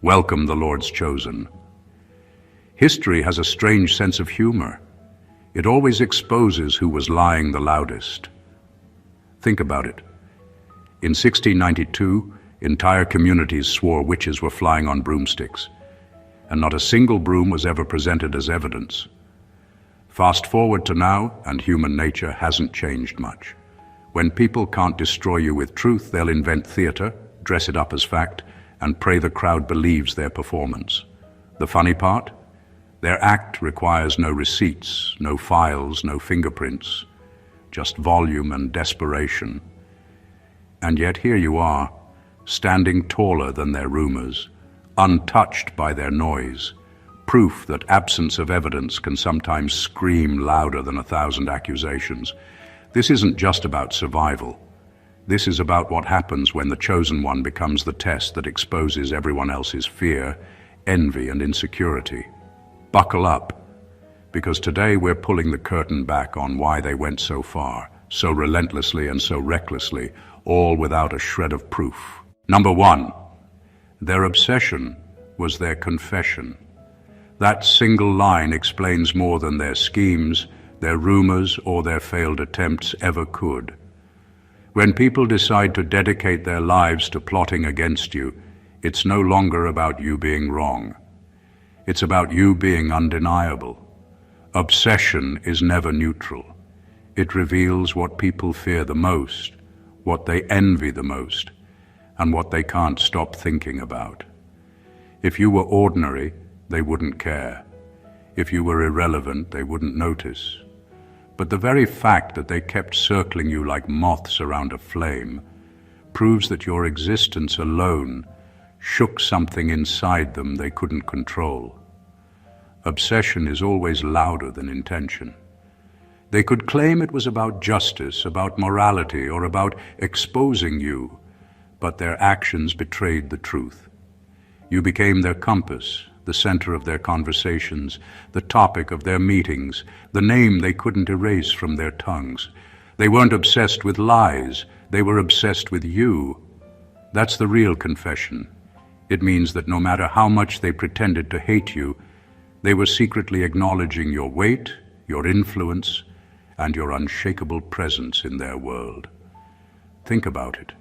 Welcome, the Lord's chosen. History has a strange sense of humor. It always exposes who was lying the loudest. Think about it. In 1692, entire communities swore witches were flying on broomsticks, and not a single broom was ever presented as evidence. Fast forward to now, and human nature hasn't changed much. When people can't destroy you with truth, they'll invent theater, dress it up as fact, and pray the crowd believes their performance. The funny part? Their act requires no receipts, no files, no fingerprints, just volume and desperation. And yet here you are, standing taller than their rumors, untouched by their noise, proof that absence of evidence can sometimes scream louder than 1,000 accusations. This isn't just about survival. This is about what happens when the chosen one becomes the test that exposes everyone else's fear, envy, and insecurity. Buckle up, because today we're pulling the curtain back on why they went so far, so relentlessly and so recklessly, all without a shred of proof. Number one, their obsession was their confession. That single line explains more than their schemes, their rumors, or their failed attempts ever could. When people decide to dedicate their lives to plotting against you, it's no longer about you being wrong. It's about you being undeniable. Obsession is never neutral. It reveals what people fear the most, what they envy the most, and what they can't stop thinking about. If you were ordinary, they wouldn't care. If you were irrelevant, they wouldn't notice. But the very fact that they kept circling you like moths around a flame proves that your existence alone shook something inside them they couldn't control. Obsession is always louder than intention. They could claim it was about justice, about morality, or about exposing you, but their actions betrayed the truth. You became their compass, the center of their conversations, the topic of their meetings, the name they couldn't erase from their tongues. They weren't obsessed with lies, they were obsessed with you. That's the real confession. It means that no matter how much they pretended to hate you, they were secretly acknowledging your weight, your influence, and your unshakable presence in their world. Think about it.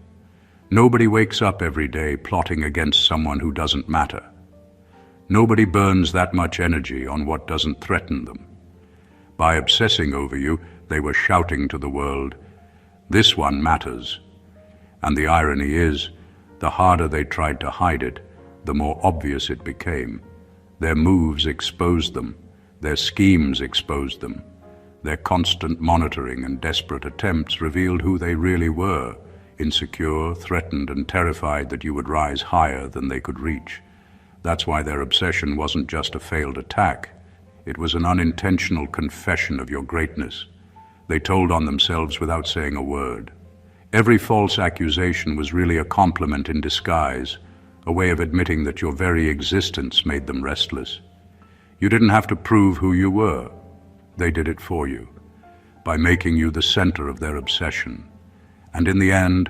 Nobody wakes up every day plotting against someone who doesn't matter. Nobody burns that much energy on what doesn't threaten them. By obsessing over you, they were shouting to the world, "This one matters." And the irony is, the harder they tried to hide it, the more obvious it became. Their moves exposed them. Their schemes exposed them. Their constant monitoring and desperate attempts revealed who they really were, insecure, threatened, and terrified that you would rise higher than they could reach. That's why their obsession wasn't just a failed attack. It was an unintentional confession of your greatness. They told on themselves without saying a word. Every false accusation was really a compliment in disguise, a way of admitting that your very existence made them restless. You didn't have to prove who you were. They did it for you, by making you the center of their obsession. And in the end,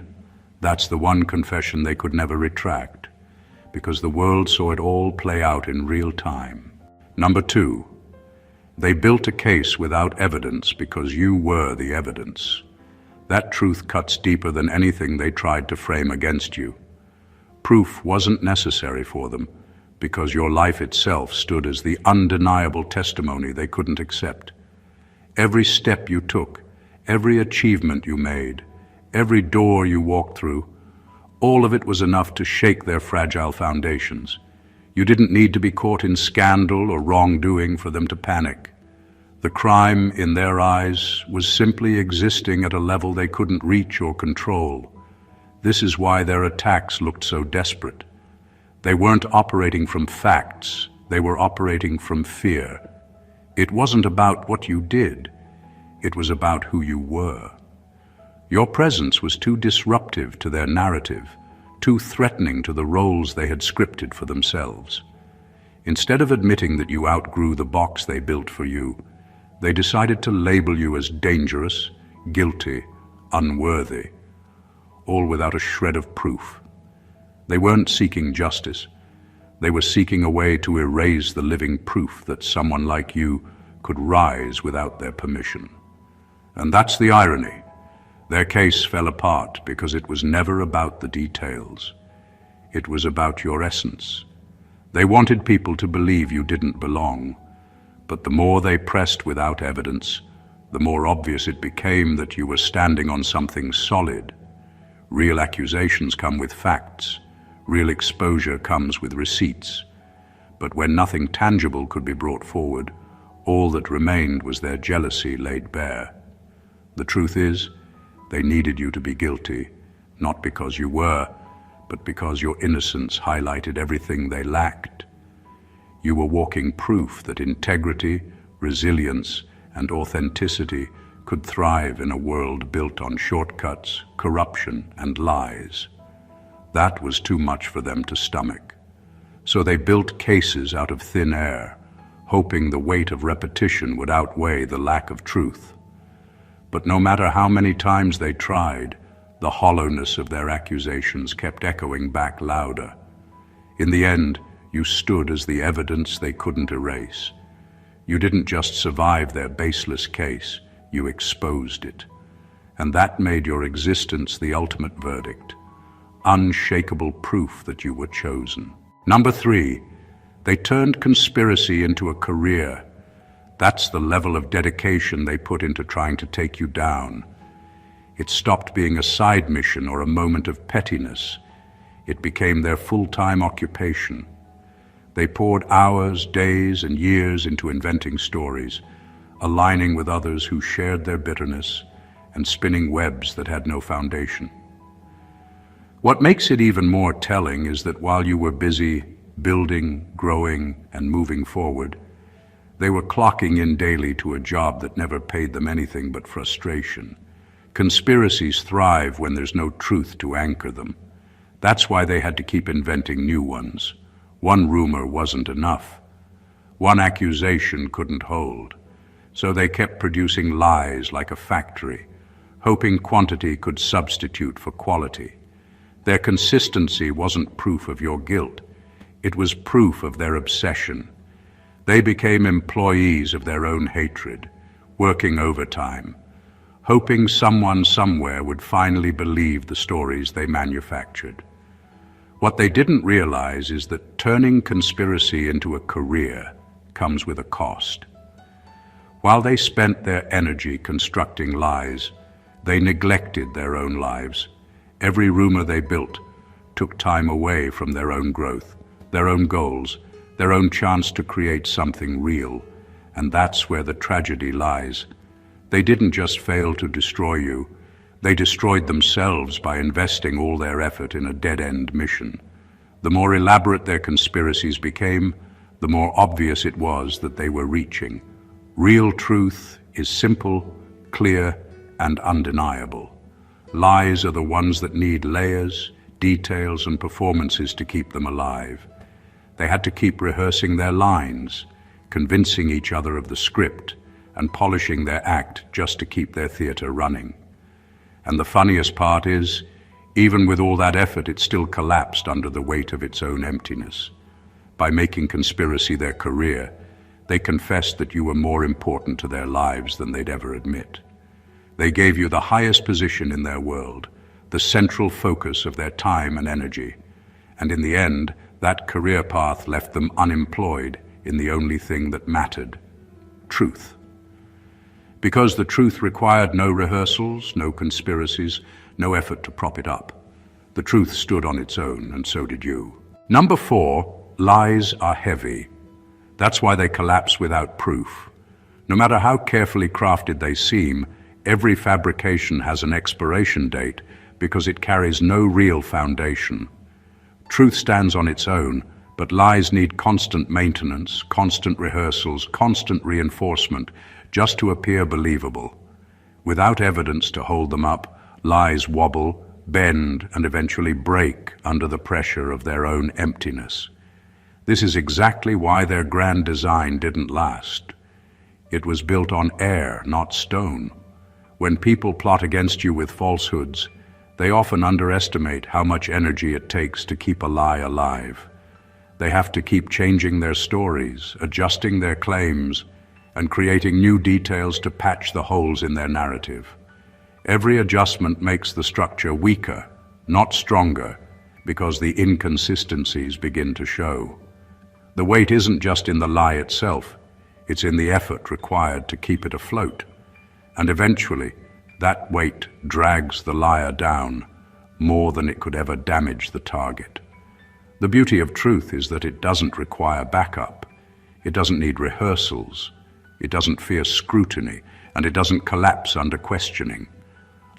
that's the one confession they could never retract, because the world saw it all play out in real time. Number two, they built a case without evidence because you were the evidence. That truth cuts deeper than anything they tried to frame against you. Proof wasn't necessary for them because your life itself stood as the undeniable testimony they couldn't accept. Every step you took, every achievement you made, every door you walked through, all of it was enough to shake their fragile foundations. You didn't need to be caught in scandal or wrongdoing for them to panic. The crime, in their eyes, was simply existing at a level they couldn't reach or control. This is why their attacks looked so desperate. They weren't operating from facts, they were operating from fear. It wasn't about what you did, it was about who you were. Your presence was too disruptive to their narrative, too threatening to the roles they had scripted for themselves. Instead of admitting that you outgrew the box they built for you, they decided to label you as dangerous, guilty, unworthy, all without a shred of proof. They weren't seeking justice. They were seeking a way to erase the living proof that someone like you could rise without their permission. And that's the irony. Their case fell apart because it was never about the details. It was about your essence. They wanted people to believe you didn't belong, but the more they pressed without evidence, the more obvious it became that you were standing on something solid. Real accusations come with facts. Real exposure comes with receipts. But when nothing tangible could be brought forward, all that remained was their jealousy laid bare. The truth is, they needed you to be guilty, not because you were, but because your innocence highlighted everything they lacked. You were walking proof that integrity, resilience, and authenticity could thrive in a world built on shortcuts, corruption, and lies. That was too much for them to stomach. So they built cases out of thin air, hoping the weight of repetition would outweigh the lack of truth. But no matter how many times they tried, the hollowness of their accusations kept echoing back louder. In the end, you stood as the evidence they couldn't erase. You didn't just survive their baseless case, you exposed it. And that made your existence the ultimate verdict. Unshakable proof that you were chosen. Number 3, they turned conspiracy into a career. That's the level of dedication they put into trying to take you down. It stopped being a side mission or a moment of pettiness. It became their full-time occupation. They poured hours, days, and years into inventing stories, aligning with others who shared their bitterness, and spinning webs that had no foundation. What makes it even more telling is that while you were busy building, growing, and moving forward, they were clocking in daily to a job that never paid them anything but frustration. Conspiracies thrive when there's no truth to anchor them. That's why they had to keep inventing new ones. One rumor wasn't enough. One accusation couldn't hold. So they kept producing lies like a factory, hoping quantity could substitute for quality. Their consistency wasn't proof of your guilt. It was proof of their obsession. They became employees of their own hatred, working overtime, hoping someone somewhere would finally believe the stories they manufactured. What they didn't realize is that turning conspiracy into a career comes with a cost. While they spent their energy constructing lies, they neglected their own lives. Every rumor they built took time away from their own growth, their own goals, their own chance to create something real, and that's where the tragedy lies. They didn't just fail to destroy you, they destroyed themselves by investing all their effort in a dead-end mission. The more elaborate their conspiracies became, the more obvious it was that they were reaching. Real truth is simple, clear, and undeniable. Lies are the ones that need layers, details, and performances to keep them alive. They had to keep rehearsing their lines, convincing each other of the script, and polishing their act just to keep their theater running. And the funniest part is, even with all that effort, it still collapsed under the weight of its own emptiness. By making conspiracy their career, they confessed that you were more important to their lives than they'd ever admit. They gave you the highest position in their world, the central focus of their time and energy, and in the end, that career path left them unemployed in the only thing that mattered: truth. Because the truth required no rehearsals, no conspiracies, no effort to prop it up. The truth stood on its own, and so did you. Number 4, lies are heavy. That's why they collapse without proof. No matter how carefully crafted they seem, every fabrication has an expiration date because it carries no real foundation. Truth stands on its own, but lies need constant maintenance, constant rehearsals, constant reinforcement, just to appear believable. Without evidence to hold them up, lies wobble, bend, and eventually break under the pressure of their own emptiness. This is exactly why their grand design didn't last. It was built on air, not stone. When people plot against you with falsehoods, they often underestimate how much energy it takes to keep a lie alive. They have to keep changing their stories, adjusting their claims, and creating new details to patch the holes in their narrative. Every adjustment makes the structure weaker, not stronger, because the inconsistencies begin to show. The weight isn't just in the lie itself, it's in the effort required to keep it afloat. And eventually, that weight drags the liar down more than it could ever damage the target. The beauty of truth is that it doesn't require backup. It doesn't need rehearsals. It doesn't fear scrutiny, and it doesn't collapse under questioning.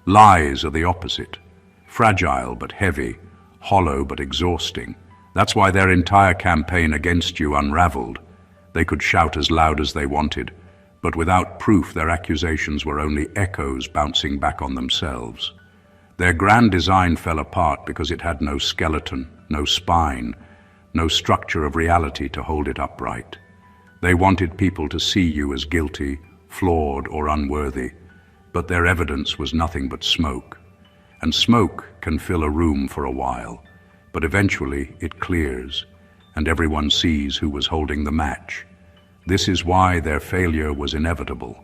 Lies are the opposite. Fragile but heavy, hollow but exhausting. That's why their entire campaign against you unraveled. They could shout as loud as they wanted, but without proof their accusations were only echoes bouncing back on themselves. Their grand design fell apart because it had no skeleton, no spine, no structure of reality to hold it upright. They wanted people to see you as guilty, flawed, or unworthy, but their evidence was nothing but smoke. And smoke can fill a room for a while, but eventually it clears, and everyone sees who was holding the match. This is why their failure was inevitable.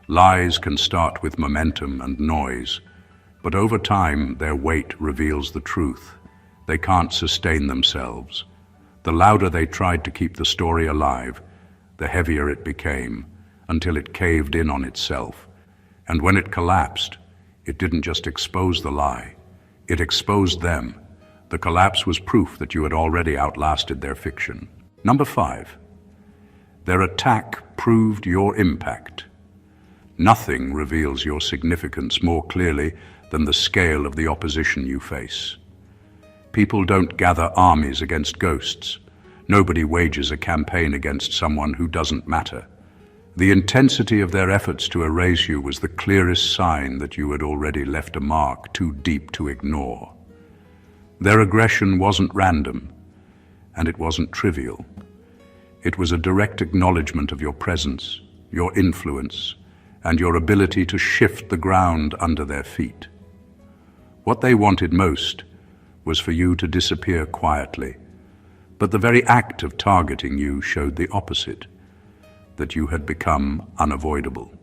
Lies can start with momentum and noise, but over time their weight reveals the truth. They can't sustain themselves. The louder they tried to keep the story alive, the heavier it became, until it caved in on itself. And when it collapsed, it didn't just expose the lie, it exposed them. The collapse was proof that you had already outlasted their fiction. Number 5. Their attack proved your impact. Nothing reveals your significance more clearly than the scale of the opposition you face. People don't gather armies against ghosts. Nobody wages a campaign against someone who doesn't matter. The intensity of their efforts to erase you was the clearest sign that you had already left a mark too deep to ignore. Their aggression wasn't random, and it wasn't trivial. It was a direct acknowledgement of your presence, your influence, and your ability to shift the ground under their feet. What they wanted most was for you to disappear quietly, but the very act of targeting you showed the opposite, that you had become unavoidable.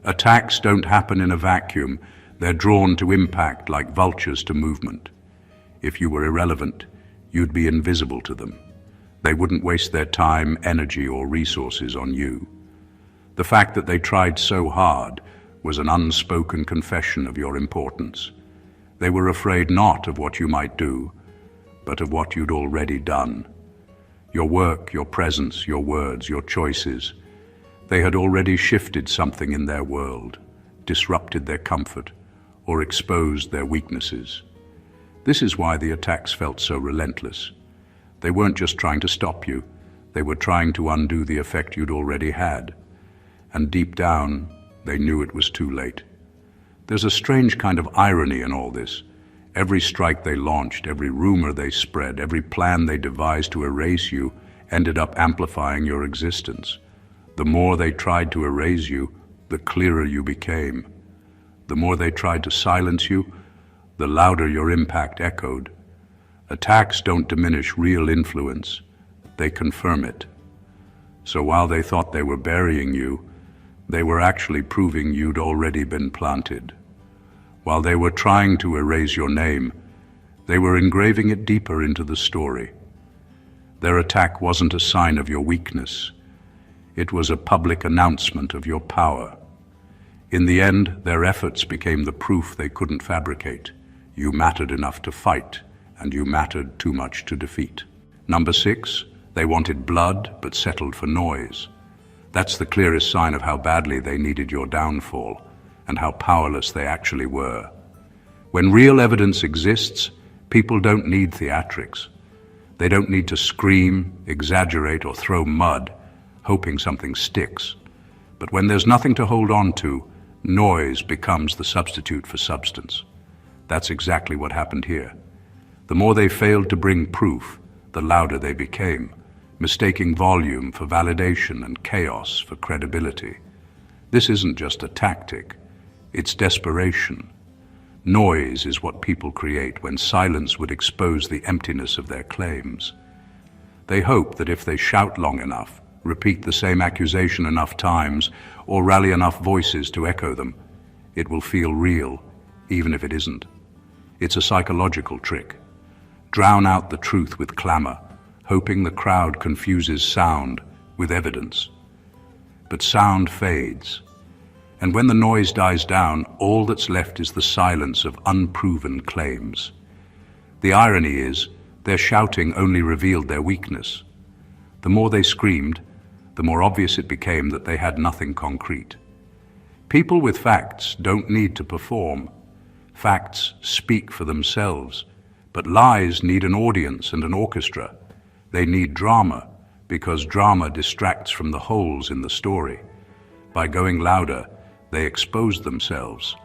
Attacks don't happen in a vacuum. They're drawn to impact like vultures to movement. If you were irrelevant, you'd be invisible to them. They wouldn't waste their time, energy, or resources on you. The fact that they tried so hard was an unspoken confession of your importance. They were afraid not of what you might do, but of what you'd already done. Your work, your presence, your words, your choices, they had already shifted something in their world, disrupted their comfort, or exposed their weaknesses. This is why the attacks felt so relentless. They weren't just trying to stop you, they were trying to undo the effect you'd already had. And deep down, they knew it was too late. There's a strange kind of irony in all this. Every strike they launched, every rumor they spread, every plan they devised to erase you ended up amplifying your existence. The more they tried to erase you, the clearer you became. The more they tried to silence you, the louder your impact echoed. Attacks don't diminish real influence, they confirm it. So while they thought they were burying you, they were actually proving you'd already been planted. While they were trying to erase your name, they were engraving it deeper into the story. Their attack wasn't a sign of your weakness. It was a public announcement of your power. In the end, their efforts became the proof they couldn't fabricate. You mattered enough to fight, and you mattered too much to defeat. Number 6, they wanted blood but settled for noise. That's the clearest sign of how badly they needed your downfall, and how powerless they actually were. When real evidence exists, people don't need theatrics. They don't need to scream, exaggerate, or throw mud, hoping something sticks. But when there's nothing to hold on to, noise becomes the substitute for substance. That's exactly what happened here. The more they failed to bring proof, the louder they became, mistaking volume for validation and chaos for credibility. This isn't just a tactic. It's desperation. Noise is what people create when silence would expose the emptiness of their claims. They hope that if they shout long enough, repeat the same accusation enough times, or rally enough voices to echo them, it will feel real, even if it isn't. It's a psychological trick. Drown out the truth with clamor, hoping the crowd confuses sound with evidence. But sound fades, and when the noise dies down, all that's left is the silence of unproven claims. The irony is, their shouting only revealed their weakness. The more they screamed, the more obvious it became that they had nothing concrete. People with facts don't need to perform. Facts speak for themselves, but lies need an audience and an orchestra. They need drama, because drama distracts from the holes in the story. By going louder, they exposed themselves,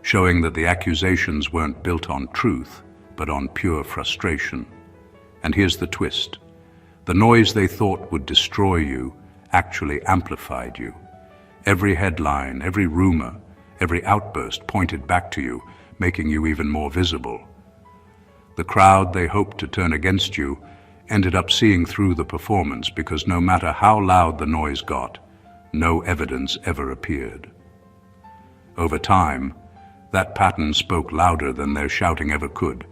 showing that the accusations weren't built on truth, but on pure frustration. And here's the twist. The noise they thought would destroy you actually amplified you. Every headline, every rumor, every outburst pointed back to you, making you even more visible. The crowd they hoped to turn against you ended up seeing through the performance because no matter how loud the noise got, no evidence ever appeared. Over time, that pattern spoke louder than their shouting ever could.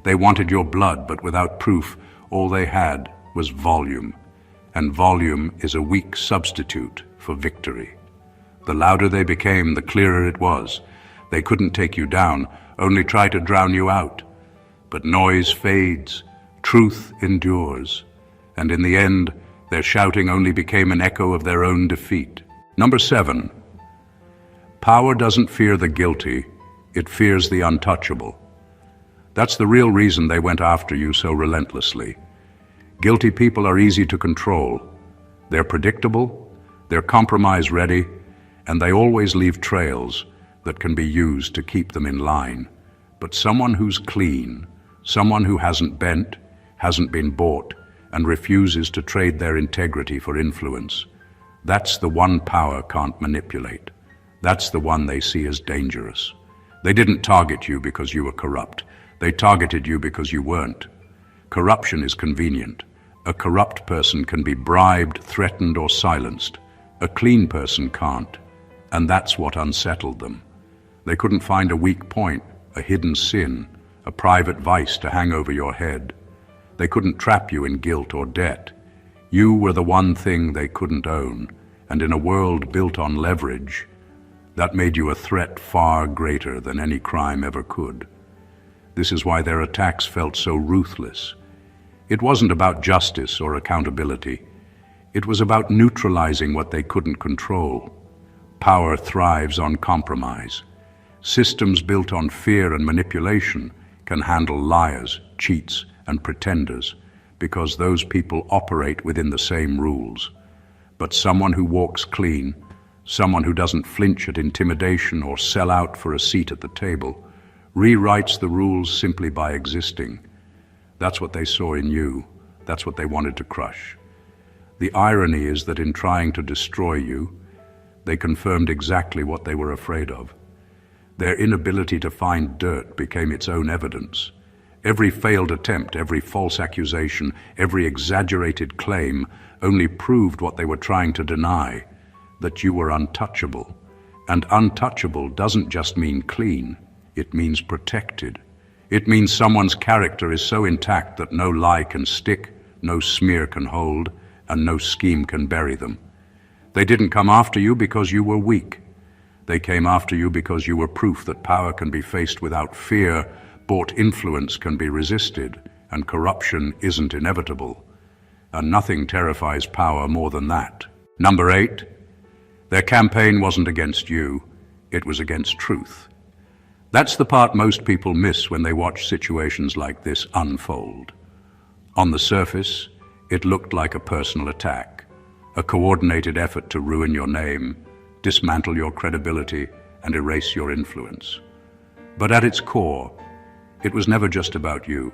They wanted your blood, but without proof, all they had was volume, and volume is a weak substitute for victory. The louder they became, the clearer it was. They couldn't take you down, only try to drown you out. But noise fades, truth endures, and in the end, their shouting only became an echo of their own defeat. Number 7. Power doesn't fear the guilty, it fears the untouchable. That's the real reason they went after you so relentlessly. Guilty people are easy to control. They're predictable, they're compromise-ready, and they always leave trails that can be used to keep them in line. But someone who's clean, someone who hasn't bent, hasn't been bought, and refuses to trade their integrity for influence, that's the one power can't manipulate. That's the one they see as dangerous. They didn't target you because you were corrupt. They targeted you because you weren't. Corruption is convenient. A corrupt person can be bribed, threatened, or silenced. A clean person can't. And that's what unsettled them. They couldn't find a weak point, a hidden sin, a private vice to hang over your head. They couldn't trap you in guilt or debt. You were the one thing they couldn't own, and in a world built on leverage, that made you a threat far greater than any crime ever could. This is why their attacks felt so ruthless. It wasn't about justice or accountability. It was about neutralizing what they couldn't control. Power thrives on compromise. Systems built on fear and manipulation can handle liars, cheats, and pretenders because those people operate within the same rules. But someone who walks clean, someone who doesn't flinch at intimidation or sell out for a seat at the table, rewrites the rules simply by existing. That's what they saw in you. That's what they wanted to crush. The irony is that in trying to destroy you, they confirmed exactly what they were afraid of. Their inability to find dirt became its own evidence. Every failed attempt, every false accusation, every exaggerated claim only proved what they were trying to deny, that you were untouchable. And untouchable doesn't just mean clean. It means protected. It means someone's character is so intact that no lie can stick, no smear can hold, and no scheme can bury them. They didn't come after you because you were weak. They came after you because you were proof that power can be faced without fear, bought influence can be resisted, and corruption isn't inevitable. And nothing terrifies power more than that. Number 8, their campaign wasn't against you, it was against truth. That's the part most people miss when they watch situations like this unfold. On the surface, it looked like a personal attack, a coordinated effort to ruin your name, dismantle your credibility, and erase your influence. But at its core, it was never just about you.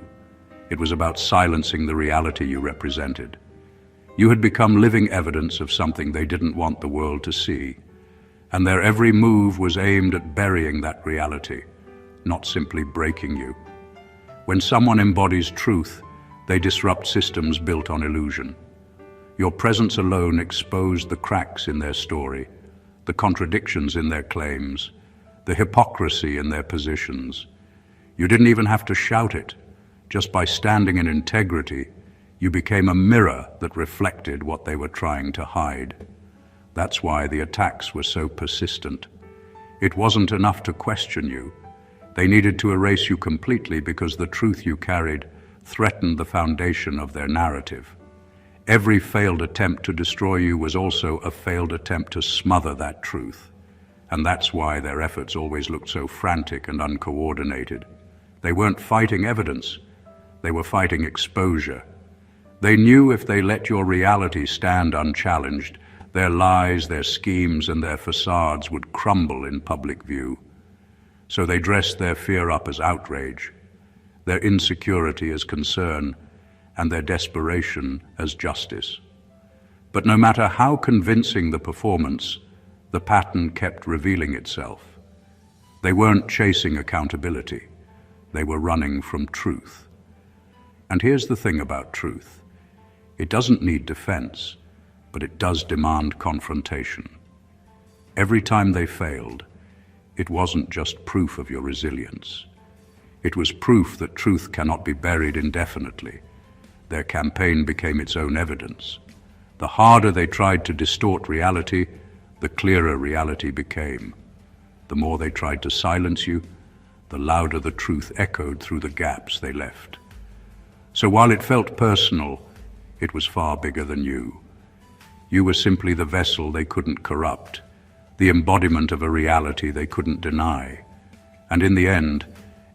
It was about silencing the reality you represented. You had become living evidence of something they didn't want the world to see, and their every move was aimed at burying that reality, not simply breaking you. When someone embodies truth, They disrupt systems built on illusion. Your presence alone exposed the cracks in their story, the contradictions in their claims, the hypocrisy in their positions. You didn't even have to shout it. Just by standing in integrity, you became a mirror that reflected what they were trying to hide. That's why the attacks were so persistent. It wasn't enough to question you. They needed to erase you completely because the truth you carried threatened the foundation of their narrative. Every failed attempt to destroy you was also a failed attempt to smother that truth. And that's why their efforts always looked so frantic and uncoordinated. They weren't fighting evidence. They were fighting exposure. They knew if they let your reality stand unchallenged, their lies, their schemes, and their facades would crumble in public view. So they dressed their fear up as outrage, their insecurity as concern, and their desperation as justice. But no matter how convincing the performance, the pattern kept revealing itself. They weren't chasing accountability. They were running from truth. And here's the thing about truth. It doesn't need defense, but it does demand confrontation. Every time they failed, it wasn't just proof of your resilience. It was proof that truth cannot be buried indefinitely. Their campaign became its own evidence. The harder they tried to distort reality, the clearer reality became. The more they tried to silence you, the louder the truth echoed through the gaps they left. So while it felt personal, it was far bigger than you. You were simply the vessel they couldn't corrupt, the embodiment of a reality they couldn't deny. And in the end,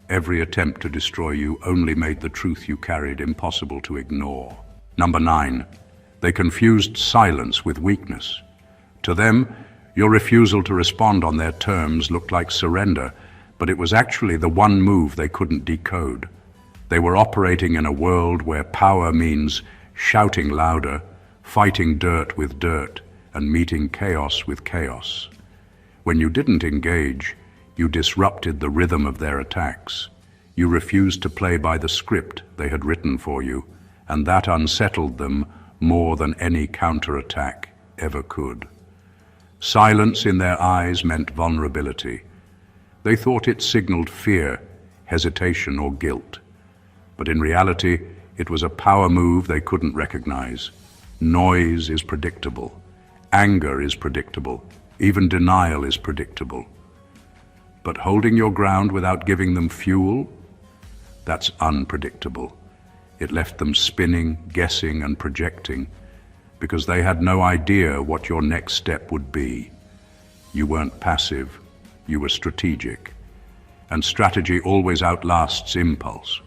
every attempt to destroy you only made the truth you carried impossible to ignore. Number 9, they confused silence with weakness. To them, your refusal to respond on their terms looked like surrender, but it was actually the one move they couldn't decode. They were operating in a world where power means shouting louder, fighting dirt with dirt, and meeting chaos with chaos. When you didn't engage, you disrupted the rhythm of their attacks. You refused to play by the script they had written for you, and that unsettled them more than any counterattack ever could. Silence in their eyes meant vulnerability. They thought it signaled fear, hesitation, or guilt. But in reality, it was a power move they couldn't recognize. Noise is predictable. Anger is predictable. Even denial is predictable. But holding your ground without giving them fuel, that's unpredictable. It left them spinning, guessing, and projecting, because they had no idea what your next step would be. You weren't passive, you were strategic. And strategy always outlasts impulse.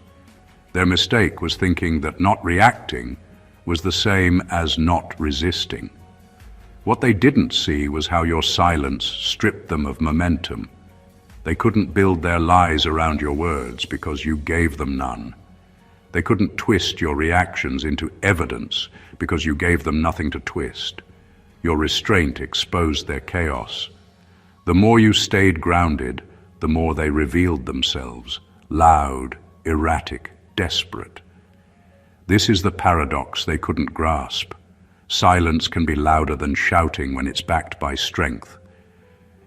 Their mistake was thinking that not reacting was the same as not resisting. What they didn't see was how your silence stripped them of momentum. They couldn't build their lies around your words because you gave them none. They couldn't twist your reactions into evidence because you gave them nothing to twist. Your restraint exposed their chaos. The more you stayed grounded, the more they revealed themselves, loud, erratic, desperate. This is the paradox they couldn't grasp. Silence can be louder than shouting when it's backed by strength.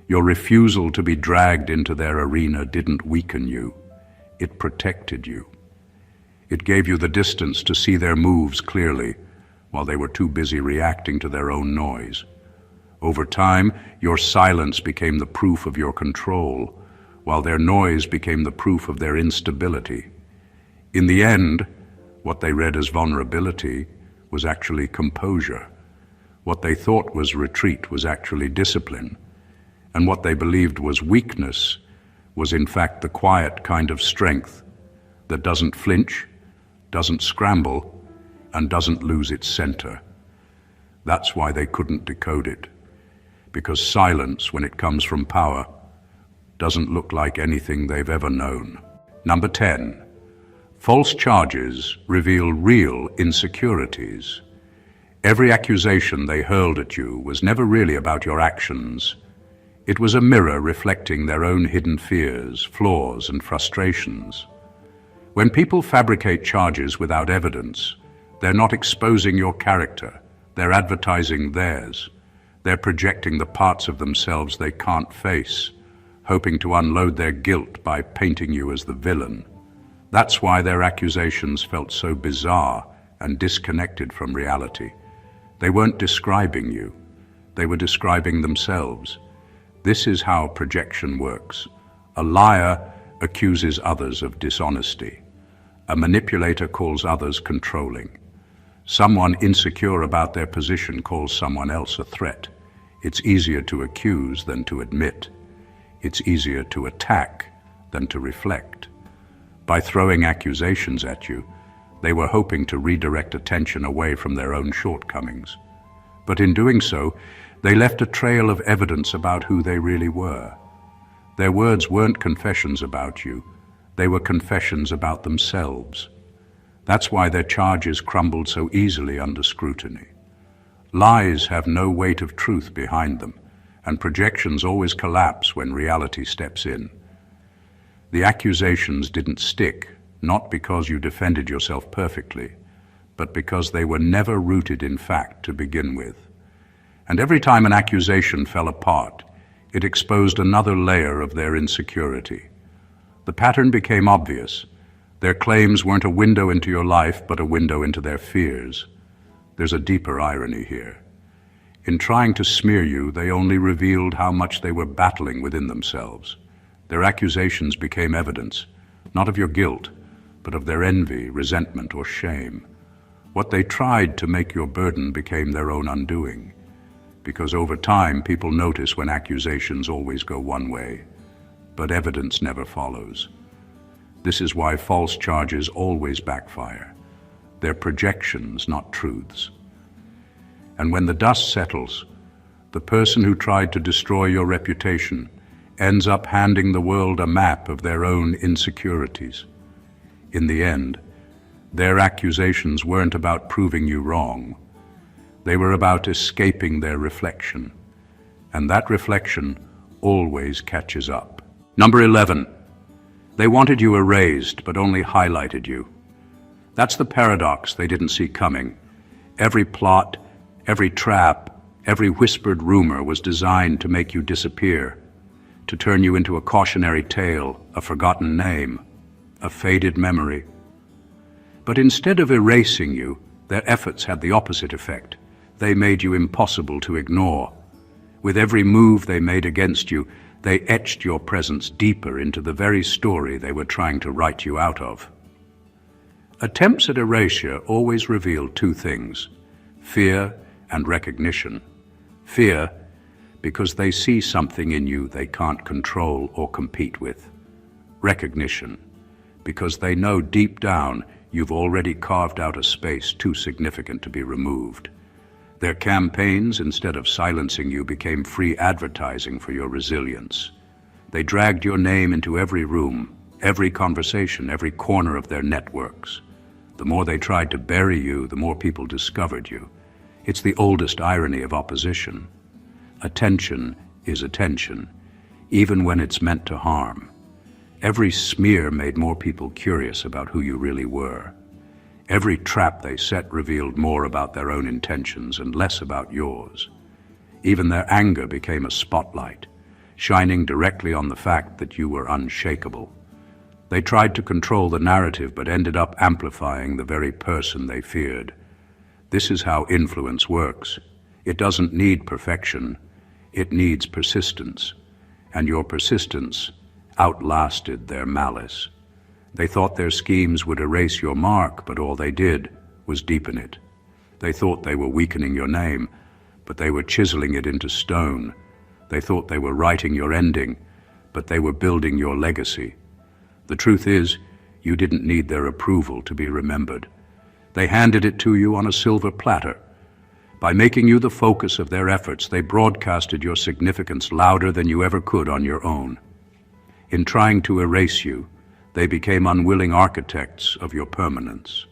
Your refusal to be dragged into their arena didn't weaken you. It protected you. It gave you the distance to see their moves clearly, while they were too busy reacting to their own noise. Over time, your silence became the proof of your control, while their noise became the proof of their instability. In the end, what they read as vulnerability was actually composure. What they thought was retreat was actually discipline. And what they believed was weakness was in fact the quiet kind of strength that doesn't flinch, doesn't scramble, and doesn't lose its center. That's why they couldn't decode it. Because silence, when it comes from power, doesn't look like anything they've ever known. Number 10. False charges reveal real insecurities. Every accusation they hurled at you was never really about your actions. It was a mirror reflecting their own hidden fears, flaws, and frustrations. When people fabricate charges without evidence, they're not exposing your character, they're advertising theirs. They're projecting the parts of themselves they can't face, hoping to unload their guilt by painting you as the villain. That's why their accusations felt so bizarre and disconnected from reality. They weren't describing you, they were describing themselves. This is how projection works. A liar accuses others of dishonesty. A manipulator calls others controlling. Someone insecure about their position calls someone else a threat. It's easier to accuse than to admit. It's easier to attack than to reflect. By throwing accusations at you, they were hoping to redirect attention away from their own shortcomings. But in doing so, they left a trail of evidence about who they really were. Their words weren't confessions about you, they were confessions about themselves. That's why their charges crumbled so easily under scrutiny. Lies have no weight of truth behind them, and projections always collapse when reality steps in. The accusations didn't stick, not because you defended yourself perfectly, but because they were never rooted in fact to begin with. And every time an accusation fell apart, it exposed another layer of their insecurity. The pattern became obvious. Their claims weren't a window into your life, but a window into their fears. There's a deeper irony here. In trying to smear you, they only revealed how much they were battling within themselves. Their accusations became evidence, not of your guilt, but of their envy, resentment, or shame. What they tried to make your burden became their own undoing. Because over time, people notice when accusations always go one way, but evidence never follows. This is why false charges always backfire. They're projections, not truths. And when the dust settles, the person who tried to destroy your reputation ends up handing the world a map of their own insecurities. In the end, their accusations weren't about proving you wrong. They were about escaping their reflection. And that reflection always catches up. Number 11. They wanted you erased, but only highlighted you. That's the paradox they didn't see coming. Every plot, every trap, every whispered rumor was designed to make you disappear, to turn you into a cautionary tale, a forgotten name, a faded memory. But instead of erasing you, their efforts had the opposite effect. They made you impossible to ignore. With every move they made against you, they etched your presence deeper into the very story they were trying to write you out of. Attempts at erasure always reveal two things: fear and recognition. Fear, because they see something in you they can't control or compete with. Recognition, because they know deep down you've already carved out a space too significant to be removed. Their campaigns, instead of silencing you, became free advertising for your resilience. They dragged your name into every room, every conversation, every corner of their networks. The more they tried to bury you, the more people discovered you. It's the oldest irony of opposition. Attention is attention, even when it's meant to harm. Every smear made more people curious about who you really were. Every trap they set revealed more about their own intentions and less about yours. Even their anger became a spotlight, shining directly on the fact that you were unshakable. They tried to control the narrative but ended up amplifying the very person they feared. This is how influence works. It doesn't need perfection, it needs persistence. And your persistence outlasted their malice. They thought their schemes would erase your mark, but all they did was deepen it. They thought they were weakening your name, but they were chiseling it into stone. They thought they were writing your ending, but they were building your legacy. The truth is, you didn't need their approval to be remembered. They handed it to you on a silver platter. By making you the focus of their efforts, they broadcasted your significance louder than you ever could on your own. In trying to erase you, they became unwilling architects of your permanence.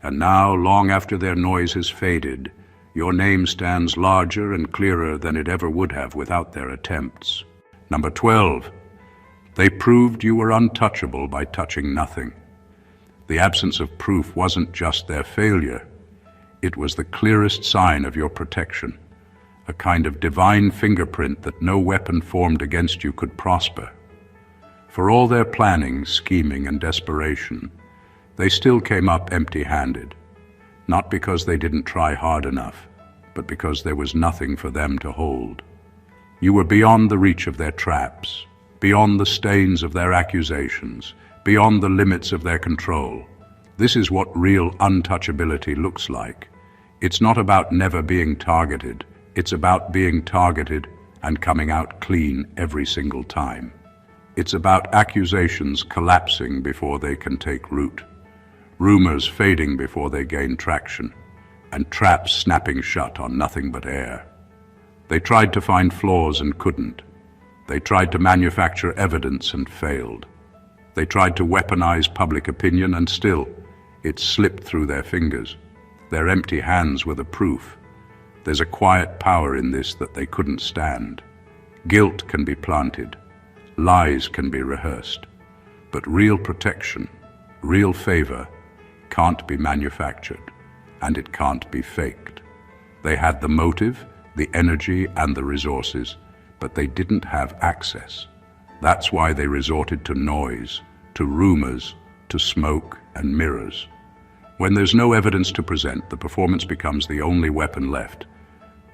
And now, long after their noise has faded, your name stands larger and clearer than it ever would have without their attempts. Number 12. They proved you were untouchable by touching nothing. The absence of proof wasn't just their failure. It was the clearest sign of your protection, a kind of divine fingerprint that no weapon formed against you could prosper. For all their planning, scheming, and desperation, they still came up empty-handed, not because they didn't try hard enough, but because there was nothing for them to hold. You were beyond the reach of their traps, beyond the stains of their accusations, beyond the limits of their control. This is what real untouchability looks like. It's not about never being targeted. It's about being targeted and coming out clean every single time. It's about accusations collapsing before they can take root, rumors fading before they gain traction, and traps snapping shut on nothing but air. They tried to find flaws and couldn't. They tried to manufacture evidence and failed. They tried to weaponize public opinion and still, it slipped through their fingers. Their empty hands were the proof. There's a quiet power in this that they couldn't stand. Guilt can be planted. Lies can be rehearsed. But real protection, real favor, can't be manufactured, and it can't be faked. They had the motive, the energy, and the resources, but they didn't have access. That's why they resorted to noise, to rumors, to smoke and mirrors. When there's no evidence to present, the performance becomes the only weapon left.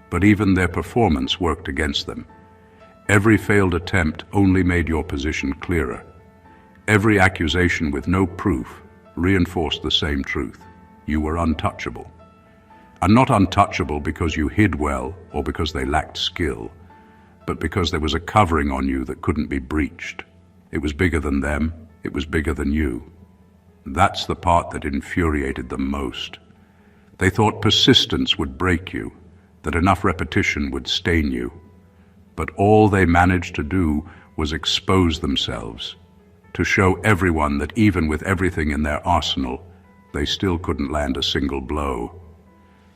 But even their performance worked against them. Every failed attempt only made your position clearer. Every accusation with no proof reinforced the same truth. You were untouchable. And not untouchable because you hid well or because they lacked skill, but because there was a covering on you that couldn't be breached. It was bigger than them. It was bigger than you. That's the part that infuriated them most. They thought persistence would break you, that enough repetition would stain you. But all they managed to do was expose themselves, to show everyone that even with everything in their arsenal, they still couldn't land a single blow.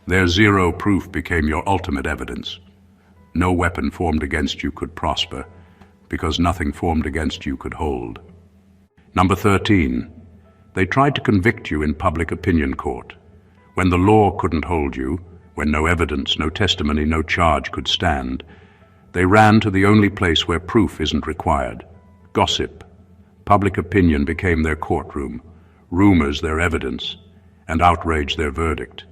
Their zero proof became your ultimate evidence. No weapon formed against you could prosper, because nothing formed against you could hold. Number 13, they tried to convict you in public opinion court. When the law couldn't hold you, when no evidence, no testimony, no charge could stand, they ran to the only place where proof isn't required: gossip. Public opinion became their courtroom, rumors their evidence, and outrage their verdict.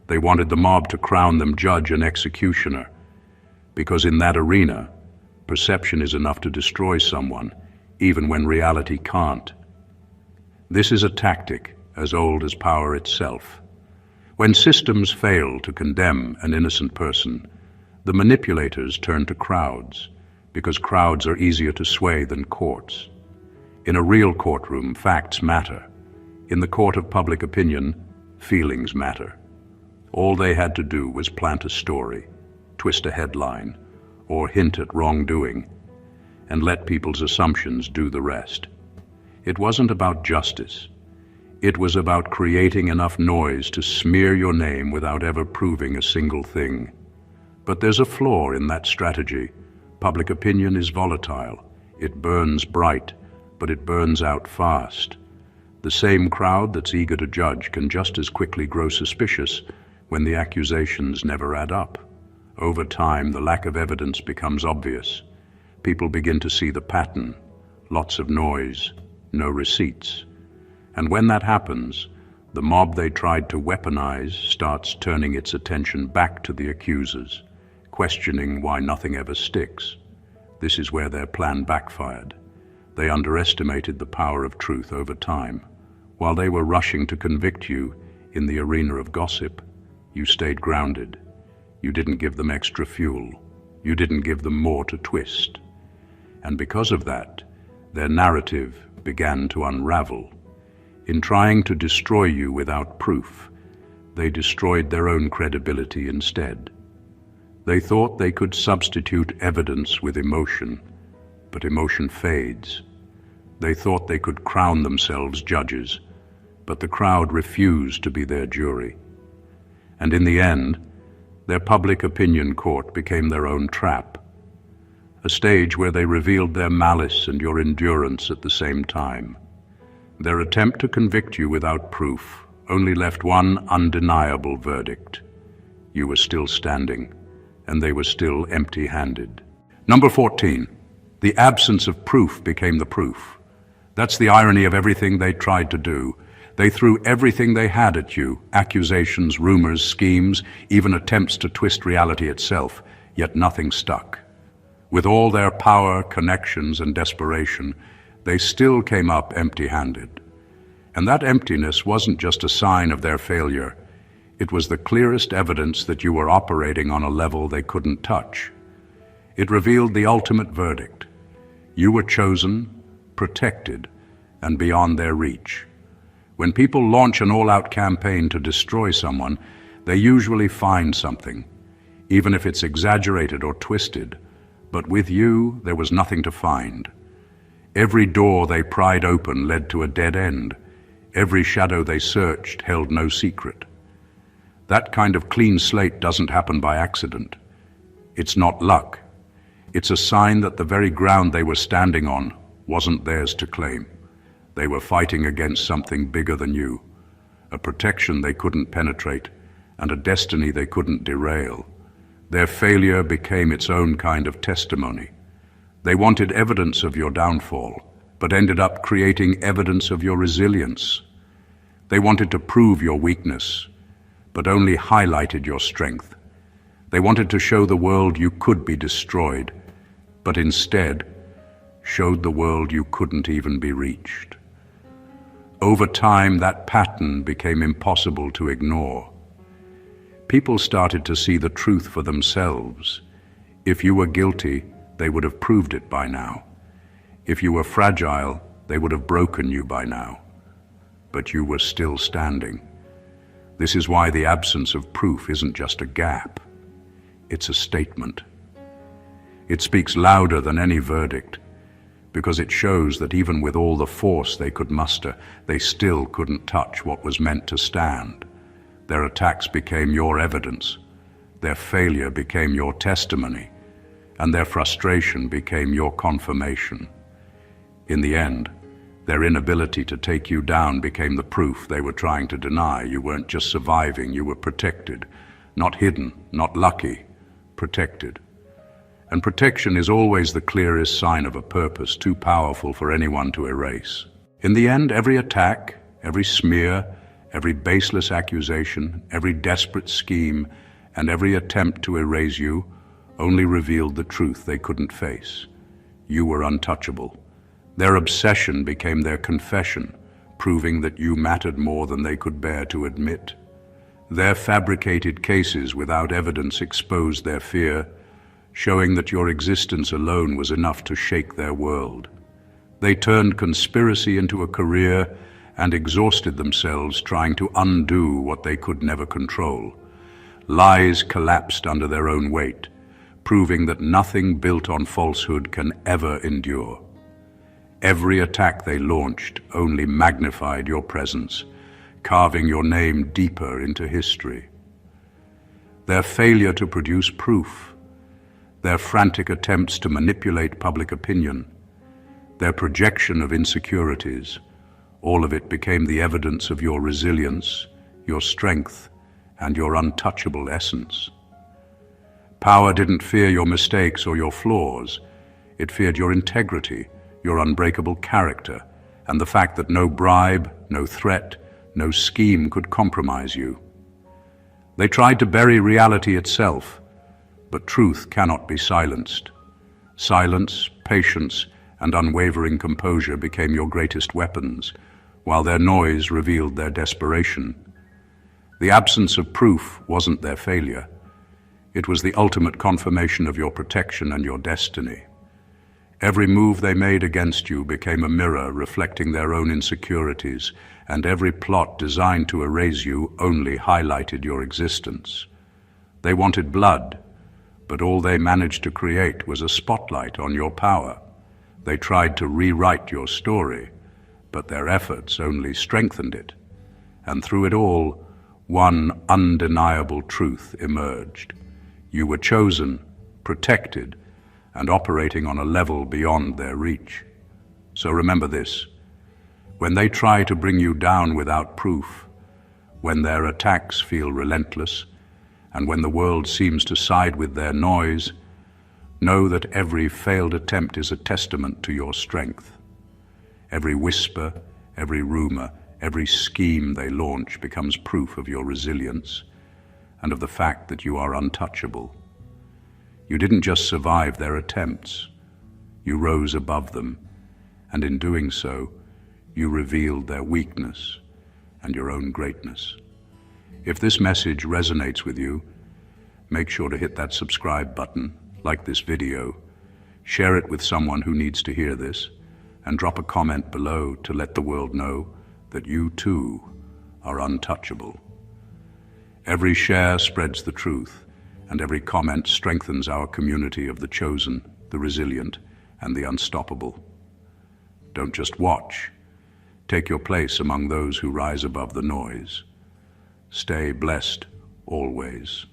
They wanted the mob to crown them judge and executioner, because in that arena, perception is enough to destroy someone, even when reality can't. This is a tactic as old as power itself. When systems fail to condemn an innocent person, the manipulators turn to crowds, because crowds are easier to sway than courts. In a real courtroom, facts matter. In the court of public opinion, feelings matter. All they had to do was plant a story, twist a headline, or hint at wrongdoing, and let people's assumptions do the rest. It wasn't about justice. It was about creating enough noise to smear your name without ever proving a single thing. But there's a flaw in that strategy. Public opinion is volatile. It burns bright, but it burns out fast. The same crowd that's eager to judge can just as quickly grow suspicious when the accusations never add up. Over time, the lack of evidence becomes obvious. People begin to see the pattern: lots of noise, no receipts. And when that happens, the mob they tried to weaponize starts turning its attention back to the accusers, questioning why nothing ever sticks. This is where their plan backfired. They underestimated the power of truth over time. While they were rushing to convict you in the arena of gossip, you stayed grounded. You didn't give them extra fuel. You didn't give them more to twist. And because of that, their narrative began to unravel. In trying to destroy you without proof, they destroyed their own credibility instead. They thought they could substitute evidence with emotion, but emotion fades. They thought they could crown themselves judges, but the crowd refused to be their jury. And in the end, their public opinion court became their own trap, a stage where they revealed their malice and your endurance at the same time. Their attempt to convict you without proof only left one undeniable verdict. You were still standing, and they were still empty-handed. Number 14. The absence of proof became the proof. That's the irony of everything they tried to do. They threw everything they had at you, accusations, rumors, schemes, even attempts to twist reality itself, yet nothing stuck. With all their power, connections, and desperation, they still came up empty-handed. And that emptiness wasn't just a sign of their failure. It was the clearest evidence that you were operating on a level they couldn't touch. It revealed the ultimate verdict. You were chosen, protected, and beyond their reach. When people launch an all-out campaign to destroy someone, they usually find something, even if it's exaggerated or twisted. But with you, there was nothing to find. Every door they pried open led to a dead end. Every shadow they searched held no secret. That kind of clean slate doesn't happen by accident. It's not luck. It's a sign that the very ground they were standing on wasn't theirs to claim. They were fighting against something bigger than you, a protection they couldn't penetrate, and a destiny they couldn't derail. Their failure became its own kind of testimony. They wanted evidence of your downfall, but ended up creating evidence of your resilience. They wanted to prove your weakness, but only highlighted your strength. They wanted to show the world you could be destroyed, but instead showed the world you couldn't even be reached. Over time, that pattern became impossible to ignore. People started to see the truth for themselves. If you were guilty, they would have proved it by now. If you were fragile, they would have broken you by now. But you were still standing. This is why the absence of proof isn't just a gap. It's a statement. It speaks louder than any verdict, because it shows that even with all the force they could muster, they still couldn't touch what was meant to stand. Their attacks became your evidence, their failure became your testimony, and their frustration became your confirmation. In the end, their inability to take you down became the proof they were trying to deny. You weren't just surviving, you were protected. Not hidden, not lucky, protected. And protection is always the clearest sign of a purpose too powerful for anyone to erase. In the end, every attack, every smear, every baseless accusation, every desperate scheme, and every attempt to erase you only revealed the truth they couldn't face. You were untouchable. Their obsession became their confession, proving that you mattered more than they could bear to admit. Their fabricated cases without evidence exposed their fear, showing that your existence alone was enough to shake their world. They turned conspiracy into a career and exhausted themselves trying to undo what they could never control. Lies collapsed under their own weight, proving that nothing built on falsehood can ever endure. Every attack they launched only magnified your presence, carving your name deeper into history. Their failure to produce proof, their frantic attempts to manipulate public opinion, their projection of insecurities, all of it became the evidence of your resilience, your strength, and your untouchable essence. Power didn't fear your mistakes or your flaws. It feared your integrity, your unbreakable character, and the fact that no bribe, no threat, no scheme could compromise you. They tried to bury reality itself, but truth cannot be silenced. Silence, patience, and unwavering composure became your greatest weapons, while their noise revealed their desperation. The absence of proof wasn't their failure. It was the ultimate confirmation of your protection and your destiny. Every move they made against you became a mirror reflecting their own insecurities, and every plot designed to erase you only highlighted your existence. They wanted blood, but all they managed to create was a spotlight on your power. They tried to rewrite your story, but their efforts only strengthened it. And through it all, one undeniable truth emerged. You were chosen, protected, and operating on a level beyond their reach. So remember this: When they try to bring you down without proof, when their attacks feel relentless, and when the world seems to side with their noise, know that every failed attempt is a testament to your strength. Every whisper, every rumor, every scheme they launch becomes proof of your resilience and of the fact that you are untouchable. You didn't just survive their attempts, you rose above them, and in doing so, you revealed their weakness and your own greatness. If this message resonates with you, make sure to hit that subscribe button, like this video, share it with someone who needs to hear this, and drop a comment below to let the world know that you too are untouchable. Every share spreads the truth, and every comment strengthens our community of the chosen, the resilient, and the unstoppable. Don't just watch. Take your place among those who rise above the noise. Stay blessed always.